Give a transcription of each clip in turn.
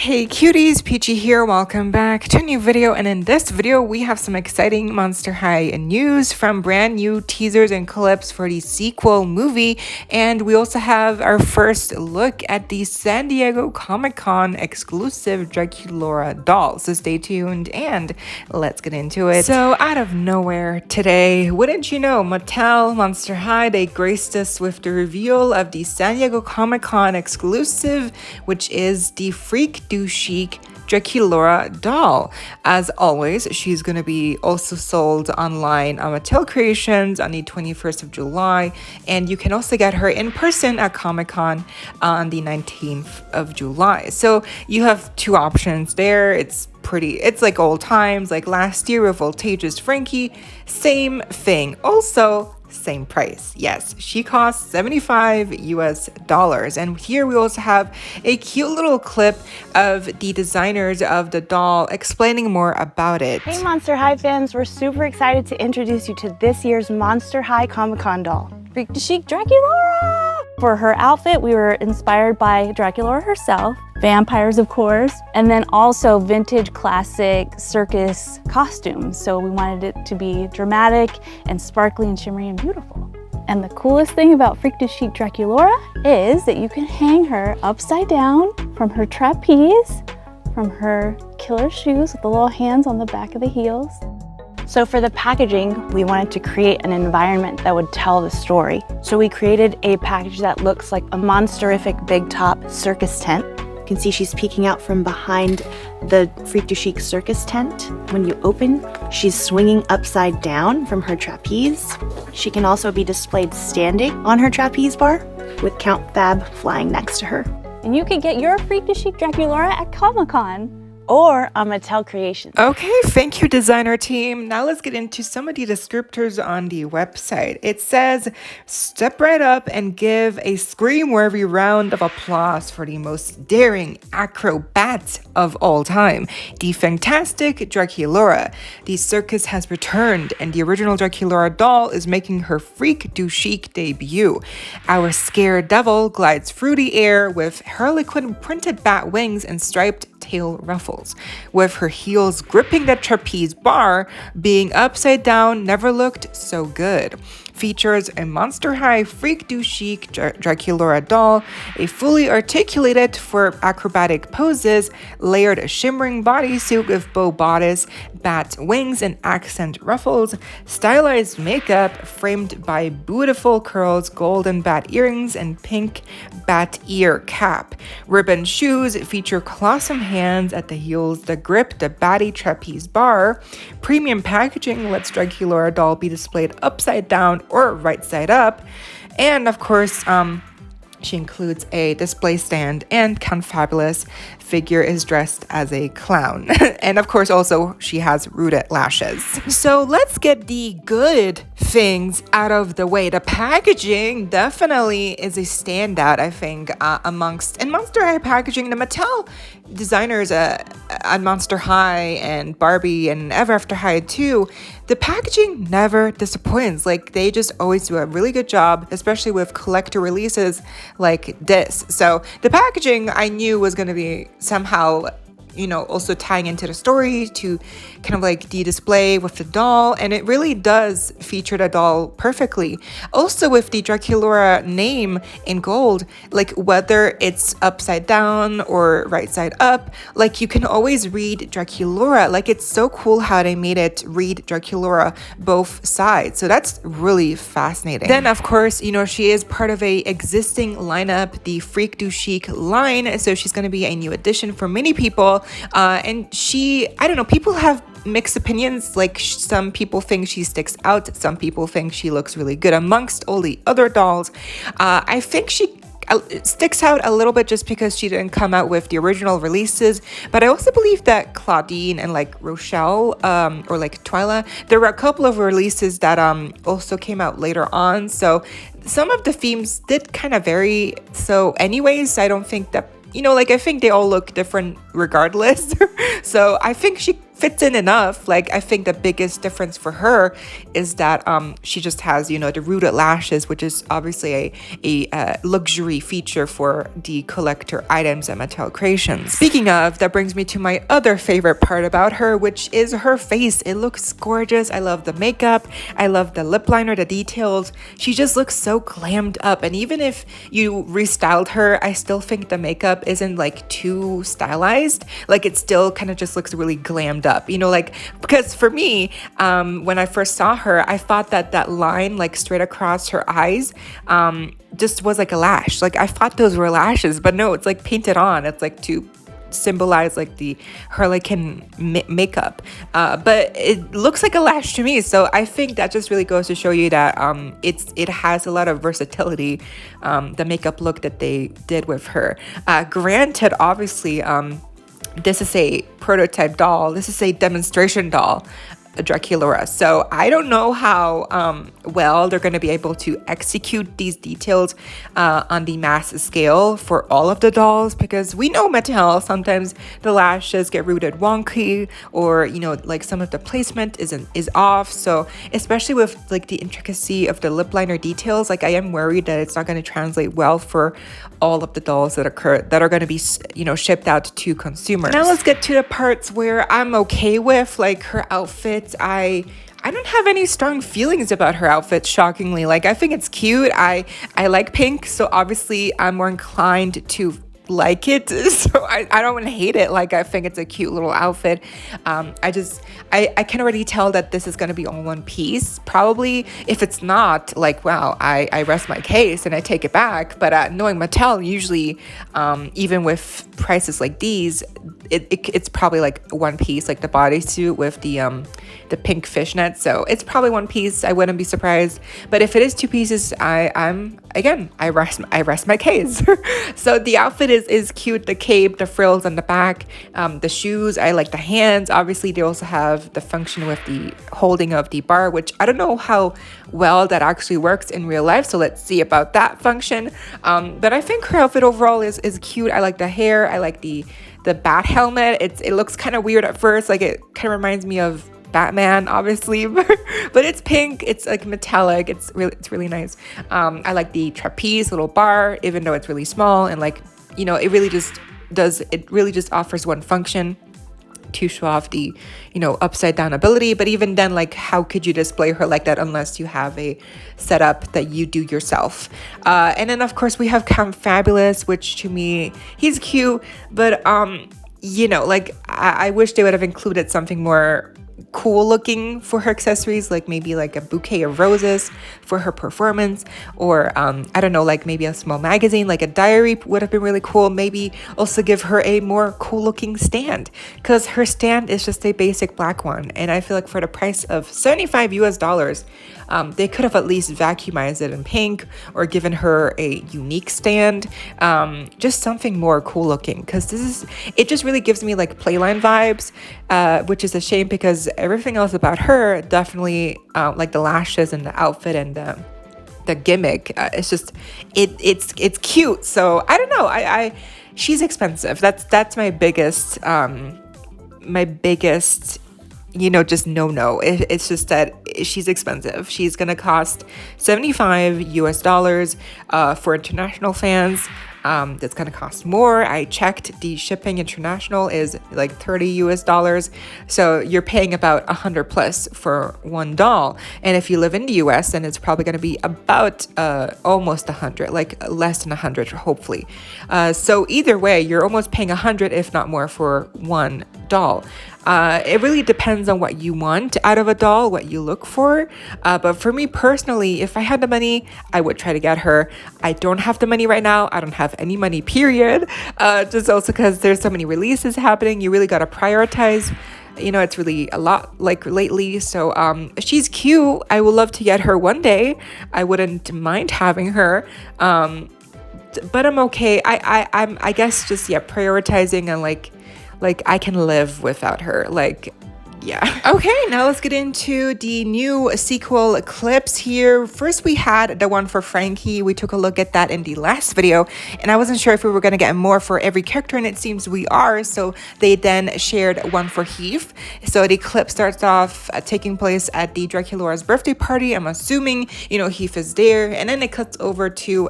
Hey cuties, PeachY here, welcome back to a new video, and in this video we have some exciting Monster High news from brand new teasers and clips for the sequel movie, and we also have our first look at the San Diego Comic-Con exclusive Draculaura doll, so stay tuned and let's get into it. So out of nowhere today, wouldn't you know, Mattel Monster High, they graced us with the reveal of the San Diego Comic-Con exclusive, which is the Freak do Chic Draculaura doll. As always, she's going to be also sold online on Mattel Creations on the 21st of July, and you can also get her in person at Comic-Con on the 19th of July. So you have two options there. It's like old times, like last year with Voltage's Frankie, same thing. Also, same price. Yes, she costs $75 US. And here we also have a cute little clip of the designers of the doll explaining more about it. Hey Monster High fans, we're super excited to introduce you to this year's Monster High Comic-Con doll, Freak do Chic Draculaura! For her outfit, we were inspired by Draculaura herself, vampires of course, and then also vintage classic circus costumes. So we wanted it to be dramatic and sparkly and shimmery and beautiful. And the coolest thing about Freak do Chic Draculaura is that you can hang her upside down from her trapeze, from her killer shoes with the little hands on the back of the heels. So for the packaging, we wanted to create an environment that would tell the story. So we created a package that looks like a monsterific big top circus tent. You can see she's peeking out from behind the Freak do Chic circus tent. When you open, she's swinging upside down from her trapeze. She can also be displayed standing on her trapeze bar with Count Fab flying next to her. And you can get your Freak do Chic Draculaura at Comic-Con or on Mattel Creations. Okay, thank you, designer team. Now let's get into some of the descriptors on the website. It says, step right up and give a scream-worthy round of applause for the most daring acrobat of all time, the fantastic Draculaura. The circus has returned, and the original Draculaura doll is making her Freak do Chic debut. Our scared devil glides through the air with harlequin printed bat wings and striped tail ruffles. With her heels gripping the trapeze bar, being upside down never looked so good. Features a Monster High Freak do Chic Draculaura doll, a fully articulated for acrobatic poses, layered shimmering bodysuit with bow bodice, bat wings and accent ruffles, stylized makeup framed by beautiful curls, golden bat earrings, and pink bat ear cap. Ribbon shoes feature colossal hands at the heels that grip the batty trapeze bar. Premium packaging lets Draculaura doll be displayed upside down or right side up. And of course, she includes a display stand, and Count Fabulous figure is dressed as a clown. And of course, also, she has rooted lashes. So let's get the good things out of the way. The packaging definitely is a standout, I think, amongst in Monster High packaging. The Mattel designers at Monster High and Barbie and Ever After High too, the packaging never disappoints. Like, they just always do a really good job, especially with collector releases like this. So the packaging I knew was going to be somehow, you know, also tying into the story to kind of like the display with the doll, and it really does feature the doll perfectly. Also with the Draculaura name in gold, like whether it's upside down or right side up, like you can always read Draculaura. Like, it's so cool how they made it read Draculaura both sides. So that's really fascinating. Then of course, you know, she is part of a existing lineup, the Freak do Chic line, so she's going to be a new addition for many people. And she, I don't know, people have mixed opinions. Like, some people think she sticks out, some people think she looks really good amongst all the other dolls. I think she sticks out a little bit just because she didn't come out with the original releases, but I also believe that Claudine and like Rochelle or like Twyla, there were a couple of releases that also came out later on, so some of the themes did kind of vary. So anyways, I don't think that, you know, like, I think they all look different regardless. So I think she fits in enough. Like, I think the biggest difference for her is that she just has, you know, the rooted lashes, which is obviously a luxury feature for the collector items and Mattel creations. Speaking of, that brings me to my other favorite part about her, which is her face. It looks gorgeous. I love the makeup. I love the lip liner, the details. She just looks so glammed up. And even if you restyled her, I still think the makeup isn't like too stylized. Like, it still kind of just looks really glammed up, you know, like, because for me, when I first saw her, I thought that line like straight across her eyes just was like a lash. Like, I thought those were lashes, but no, it's like painted on. It's like to symbolize like the harlequin makeup, but it looks like a lash to me. So I think that just really goes to show you that it has a lot of versatility, the makeup look that they did with her. Granted, obviously, this is a prototype doll. This is a demonstration doll, Draculaura. So I don't know how well they're going to be able to execute these details on the mass scale for all of the dolls, because we know Mattel, sometimes the lashes get rooted wonky, or, you know, like some of the placement is off. So especially with like the intricacy of the lip liner details, like I am worried that it's not going to translate well for all of the dolls that are going to be, you know, shipped out to consumers. Now let's get to the parts where I'm okay with, like her outfit. I don't have any strong feelings about her outfit, shockingly. Like, I think it's cute. I like pink, so obviously I'm more inclined to like it. So I don't hate it. Like, I think it's a cute little outfit. I can already tell that this is going to be all one piece. Probably if it's not, like, wow, I rest my case and I take it back. But knowing Mattel, usually even with prices like these, it's probably like one piece, like the bodysuit with the pink fishnet. So it's probably one piece. I wouldn't be surprised. But if it is two pieces, I rest my case. So the outfit is cute. The cape, the frills on the back, the shoes. I like the hands. Obviously, they also have the function with the holding of the bar, which I don't know how well that actually works in real life. So let's see about that function. But I think her outfit overall is cute. I like the hair. I like the bat helmet. It looks kind of weird at first. Like, it kind of reminds me of Batman, obviously, but it's pink. It's like metallic. It's really nice. I like the trapeze little bar, even though it's really small, and, like, you know, it really just offers one function to show off the, you know, upside down ability. But even then, like, how could you display her like that unless you have a setup that you do yourself? And then of course we have Count Fabulous, which to me, he's cute, but you know, like, I wish they would have included something more cool looking for her accessories, like maybe like a bouquet of roses for her performance, or I don't know, like maybe a small magazine, like a diary would have been really cool. Maybe also give her a more cool looking stand, because her stand is just a basic black one, and I feel like for the price of $75 they could have at least vacuumized it in pink, or given her a unique stand, just something more cool looking, because it just really gives me like Playline vibes, which is a shame because everything else about her definitely, like the lashes and the outfit and the gimmick, it's just it's cute. So I don't know, she's expensive. That's my biggest you know, just no. It's just that she's expensive. She's gonna cost $75 for international fans. That's gonna cost more. I checked, the shipping international is like $30. So you're paying about $100 plus for one doll. And if you live in the US, then it's probably gonna be about almost $100, like less than $100, hopefully. So either way, you're almost paying $100, if not more, for one doll. It really depends on what you want out of a doll, what you look for. But for me personally, if I had the money, I would try to get her. I don't have the money right now. I don't have any money, period. Just also because there's so many releases happening. You really got to prioritize. You know, it's really a lot like lately. So she's cute. I would love to get her one day. I wouldn't mind having her. But I'm okay. I guess just, yeah, prioritizing and like I can live without her. Like, Yeah. Okay, now let's get into the new sequel clips here. First, we had the one for Frankie. We took a look at that in the last video, and I wasn't sure if we were going to get more for every character, and it seems we are. So they then shared one for Heath. So the clip starts off taking place at the Draculaura's birthday party. I'm assuming, you know, Heath is there, and then it cuts over to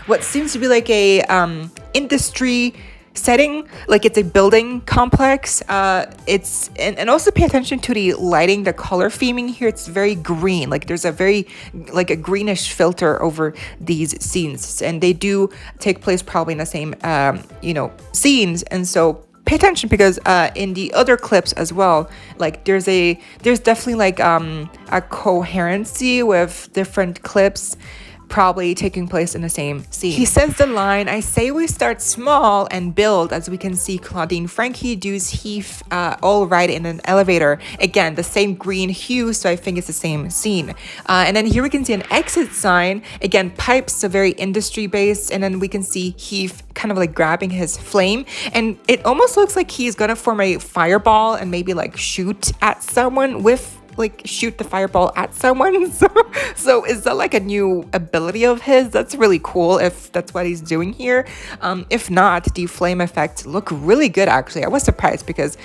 what seems to be like a industry setting, like it's a building complex. It's and also pay attention to the lighting, the color theming here. It's very green, like there's a very like a greenish filter over these scenes, and they do take place probably in the same you know, scenes. And so pay attention, because in the other clips as well, like there's definitely like a coherency with different clips probably taking place in the same scene. He says the line, "I say we start small and build," as we can see Claudine, Frankie, Deuce, Heath all ride in an elevator. Again, the same green hue, so I think it's the same scene. And then here we can see an exit sign. Again, pipes, so very industry based. And then we can see Heath kind of like grabbing his flame. And it almost looks like he's gonna form a fireball and maybe like shoot at someone with shoot the fireball at someone. So is that like a new ability of his? That's really cool if that's what he's doing here. If not, the flame effects look really good actually. I was surprised because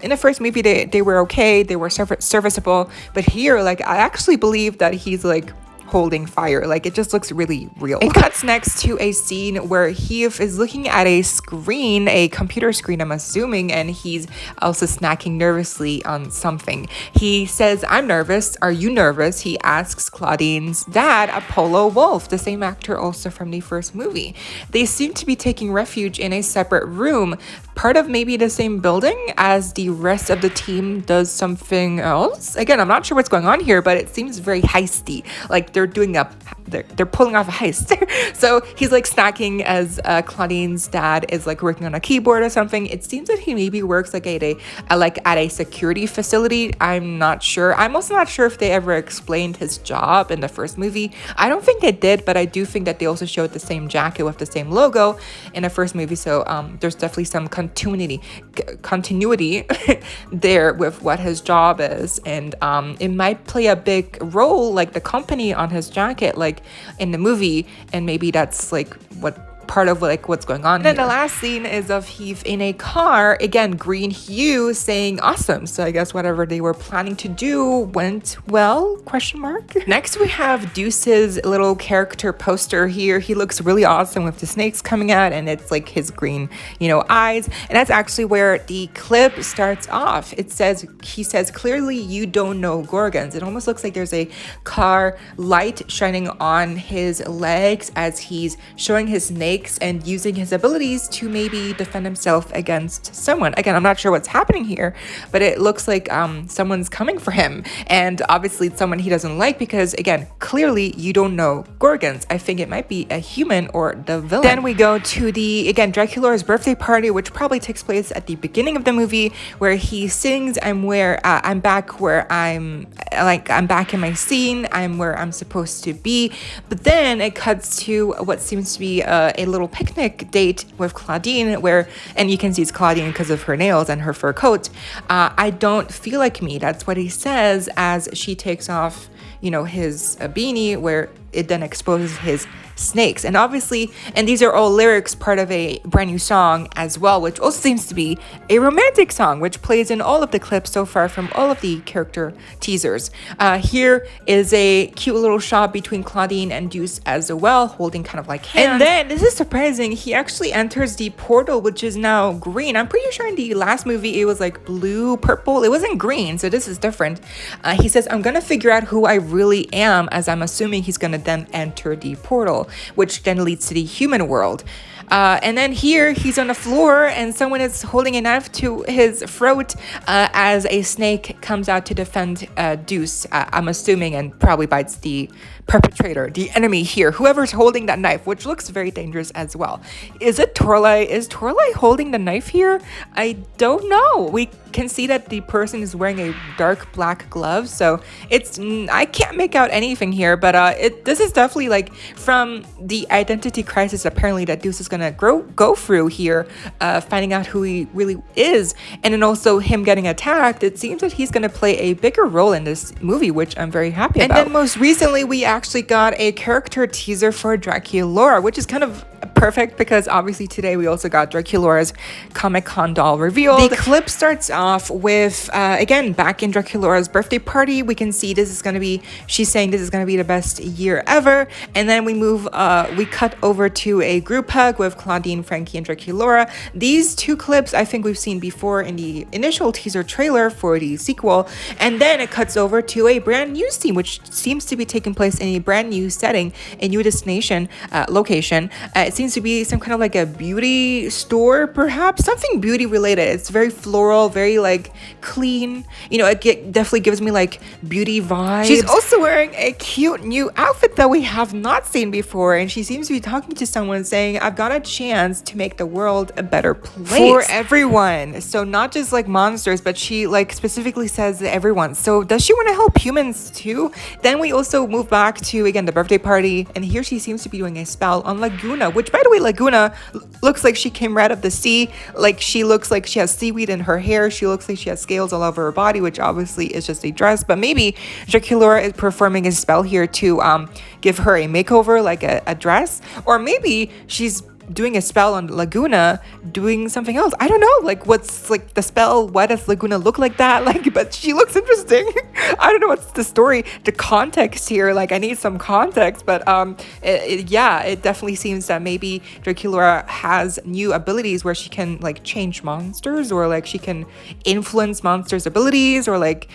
in the first movie they were okay, they were serviceable, but here like I actually believe that he's like holding fire. Like it just looks really real. It cuts next to a scene where Heath is looking at a screen, a computer screen, I'm assuming, and he's also snacking nervously on something. He says, "I'm nervous. Are you nervous?" He asks Claudine's dad, Apollo Wolf, the same actor also from the first movie. They seem to be taking refuge in a separate room, part of maybe the same building as the rest of the team does something else. Again, I'm not sure what's going on here, but it seems very heisty. Like they're pulling off a heist. So he's like snacking as Claudine's dad is like working on a keyboard or something. It seems that he maybe works like at a security facility. I'm not sure. I'm also not sure if they ever explained his job in the first movie. I don't think they did, but I do think that they also showed the same jacket with the same logo in the first movie. So there's definitely some continuity there with what his job is, and it might play a big role, like the company on his jacket, like in the movie, and maybe that's like what part of like what's going on. And then the last scene is of Heath in a car, again green hue, saying awesome. So I guess whatever they were planning to do went well, question mark. Next we have Deuce's little character poster here. He looks really awesome with the snakes coming out, and it's like his green, you know, eyes. And that's actually where the clip starts off. He says, "Clearly you don't know Gorgons." It almost looks like there's a car light shining on his legs as he's showing his snake and using his abilities to maybe defend himself against someone. Again, I'm not sure what's happening here, but it looks like someone's coming for him, and obviously it's someone he doesn't like, because again, clearly you don't know Gorgons. I think it might be a human or the villain. Then we go to the, again, Draculaura's birthday party, which probably takes place at the beginning of the movie, where he sings, I'm back in my scene, I'm where I'm supposed to be. But then it cuts to what seems to be a little picnic date with Claudine, and you can see it's Claudine because of her nails and her fur coat. "I don't feel like me." That's what he says as she takes off, you know, his beanie, where it then exposes his snakes. And obviously, and these are all lyrics part of a brand new song as well, which also seems to be a romantic song, which plays in all of the clips so far from all of the character teasers. Here is a cute little shot between Claudine and Deuce as well, holding kind of like hands. And then, this is surprising, he actually enters the portal, which is now green. I'm pretty sure in the last movie it was like blue, purple. It wasn't green, so this is different. He says, "I'm gonna figure out who I really am," as I'm assuming he's gonna then enter the portal, which then leads to the human world. And then here he's on the floor and someone is holding a knife to his throat as a snake comes out to defend Deuce, I'm assuming, and probably bites the perpetrator, the enemy here, whoever's holding that knife, which looks very dangerous as well. Is it Torlai? Is Torlai holding the knife here? I don't know. We can see that the person is wearing a dark black glove, so I can't make out anything here, but this is definitely like from the identity crisis apparently that Deuce is going gonna go through here, finding out who he really is, and then also him getting attacked. It seems that he's gonna play a bigger role in this movie, which I'm very happy about. And then most recently, we actually got a character teaser for Draculaura, which is kind of perfect because obviously today we also got Draculaura's Comic-Con doll revealed. The clip starts off with, again, back in Draculaura's birthday party. We can see this is going to be, she's saying this is going to be the best year ever. And then we we cut over to a group hug with Claudine, Frankie, and Draculaura. These two clips I think we've seen before in the initial teaser trailer for the sequel. And then it cuts over to a brand new scene, which seems to be taking place in a brand new setting, a new destination, location. It seems to be some kind of like a beauty store, perhaps something beauty related. It's very floral, very like clean, you know. It definitely gives me like beauty vibes. She's also wearing a cute new outfit that we have not seen before, and she seems to be talking to someone saying, I've got a chance to make the world a better place for everyone. So not just like monsters, but she like specifically says everyone. So does she want to help humans too? Then we also move back to, again, the birthday party, and here she seems to be doing a spell on Laguna, which by the way, Laguna looks like she came right out of the sea. Like she looks like she has seaweed in her hair. She looks like she has scales all over her body, which obviously is just a dress. But maybe Draculaura is performing a spell here to give her a makeover, like a dress. Or maybe she's doing a spell on Laguna, doing something else. I don't know, like what's like the spell, why does Laguna look like that? Like, but she looks interesting. I don't know what's the story, the context here. Like I need some context, but yeah, it definitely seems that maybe Draculaura has new abilities where she can like change monsters, or like she can influence monsters' abilities, or like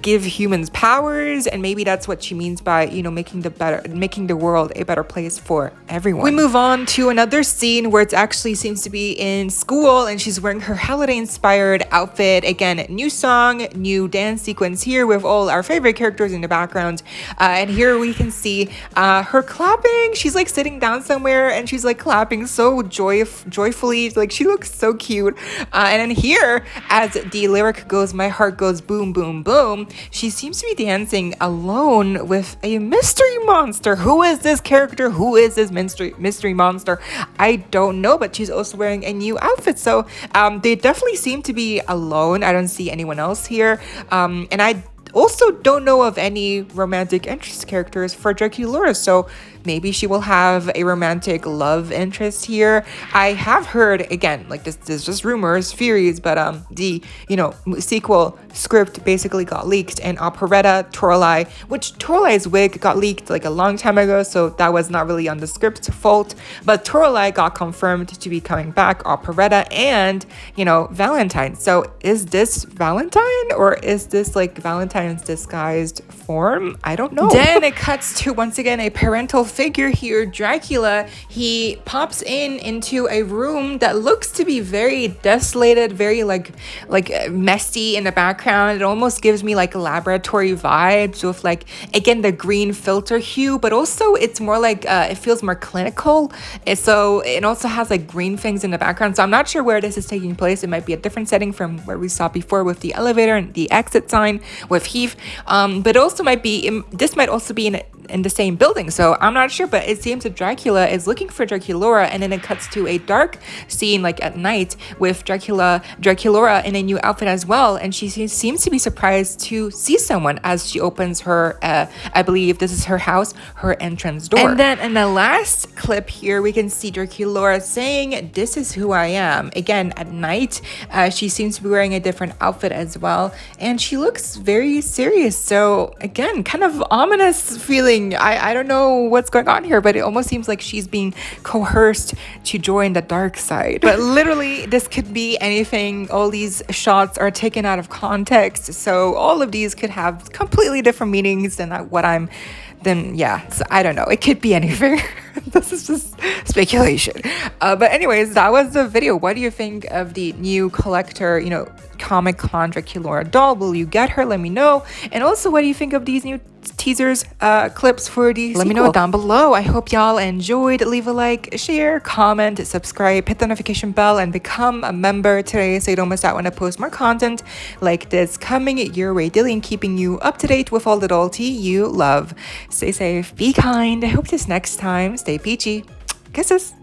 give humans powers, and maybe that's what she means by, you know, making the world a better place for everyone. We move on to another scene where it actually seems to be in school, and she's wearing her holiday inspired outfit. Again, new song, new dance sequence here with all our favorite characters in the background, and here we can see her clapping. She's like sitting down somewhere and she's like clapping so joyfully, like she looks so cute. And then here, as the lyric goes, my heart goes boom boom boom, she seems to be dancing alone with a mystery monster. Who is this character? Who is this mystery monster? I don't know, but she's also wearing a new outfit. So they definitely seem to be alone. I don't see anyone else here. And I also don't know of any romantic interest characters for Draculaura, so maybe she will have a romantic love interest here. I have heard, again, like this is just rumors, theories, but the, you know, sequel script basically got leaked, and operetta Toralei, which Toralai's wig got leaked like a long time ago, so that was not really on the script's fault, but Toralei got confirmed to be coming back, operetta, and, you know, Valentine. So is this Valentine, or is this like Valentine's disguised form? I don't know. Then it cuts to, once again, a parental figure here, Dracula. He pops into a room that looks to be very desolated, very like messy in the background. It almost gives me like laboratory vibes with like, again, the green filter hue, but also it's more like it feels more clinical. So it also has like green things in the background. So I'm not sure where this is taking place. It might be a different setting from where we saw before with the elevator and the exit sign with Heath. But it also might be, this might also be in the same building, so I'm not sure, but it seems that Dracula is looking for Draculaura, and then it cuts to a dark scene like at night with Draculaura in a new outfit as well, and she seems to be surprised to see someone as she opens her, I believe this is her house, her entrance door. And then in the last clip here, we can see Draculaura saying, this is who I am. Again, at night, she seems to be wearing a different outfit as well, and she looks very serious, so again, kind of ominous feeling. I don't know what's going on here, but it almost seems like she's being coerced to join the dark side. But literally, this could be anything. All these shots are taken out of context, so all of these could have completely different meanings than what I'm. Then yeah, so I don't know. It could be anything. This is just speculation. But anyways, that was the video. What do you think of the new collector, you know, Comic-Con Draculaura doll? Will you get her? Let me know. And also, what do you think of these new teasers, clips for the sequel? Let me know down below. I hope y'all enjoyed. Leave a like, share, comment, subscribe, hit the notification bell, and become a member today so you don't miss out when I post more content like this coming your way daily and keeping you up to date with all the doll tea you love. Stay safe, be kind. I hope this next time. Stay peachy. Kisses.